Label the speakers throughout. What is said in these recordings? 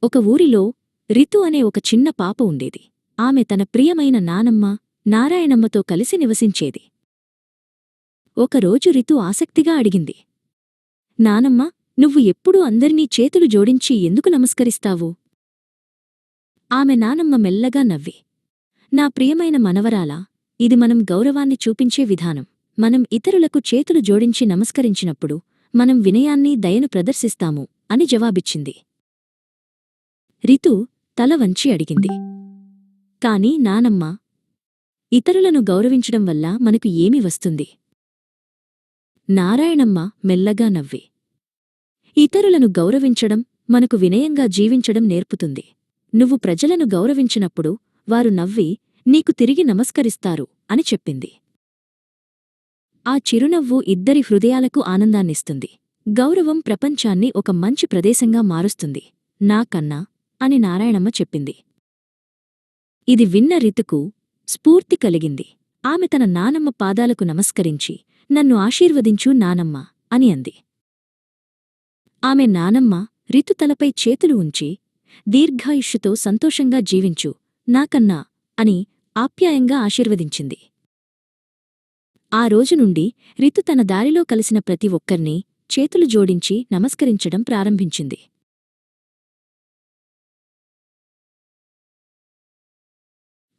Speaker 1: ఒక ఊరిలో రితు అనే ఒక చిన్న పాప ఉండేది. ఆమె తన ప్రియమైన నానమ్మ నారాయణమ్మతో కలిసి నివసించేది. ఒకరోజు రితు ఆసక్తిగా అడిగింది, నానమ్మ, నువ్వు ఎప్పుడూ అందరినీ చేతులు జోడించి ఎందుకు నమస్కరిస్తావు? ఆమె నానమ్మ మెల్లగా నవ్వి, నా ప్రియమైన మనవరాలా, ఇది మనం గౌరవాన్ని చూపించే విధానం. మనం ఇతరులకు చేతులు జోడించి నమస్కరించినప్పుడు మనం వినయాన్ని దయను ప్రదర్శిస్తాము అని జవాబిచ్చింది. రితు తల వంచి అడిగింది, కాని నానమ్మ, ఇతరులను గౌరవించడం వల్ల మనకు ఏమి వస్తుంది? నారాయణమ్మ మెల్లగా నవ్వి, ఇతరులను గౌరవించడం మనకు వినయంగా జీవించడం నేర్పుతుంది. నువ్వు ప్రజలను గౌరవించినప్పుడు వారు నవ్వి నీకు తిరిగి నమస్కరిస్తారు అని చెప్పింది. ఆ చిరునవ్వు ఇద్దరి హృదయాలకు ఆనందాన్నిస్తుంది. గౌరవం ప్రపంచాన్ని ఒక మంచి ప్రదేశంగా మారుస్తుంది. నాకన్నా అని నారాయణమ్మ చెప్పింది. ఇది విన్న రితుకు స్ఫూర్తి కలిగింది. ఆమె తన నానమ్మ పాదాలకు నమస్కరించి, నన్ను ఆశీర్వదించు నానమ్మ అని అంది. ఆమె నానమ్మ రితు తలపై చేతులు ఉంచి, దీర్ఘాయుష్యుతో సంతోషంగా జీవించు నాకన్నా అని ఆప్యాయంగా ఆశీర్వదించింది. ఆ రోజు నుండి రితు తన దారిలో కలిసిన ప్రతి ఒక్కర్నీ చేతులు జోడించి నమస్కరించడం ప్రారంభించింది.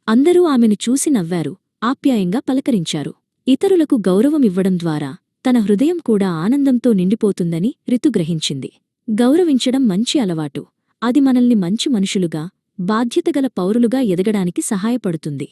Speaker 1: అందరూ ఆమెను చూసి నవ్వారు, ఆప్యాయంగా పలకరించారు. ఇతరులకు గౌరవమివ్వడం ద్వారా తన హృదయం కూడా ఆనందంతో నిండిపోతుందని రితు గ్రహించింది. గౌరవించడం మంచి అలవాటు. అది మనల్ని మంచి మనుషులుగా, బాధ్యతగల పౌరులుగా ఎదగడానికి సహాయపడుతుంది.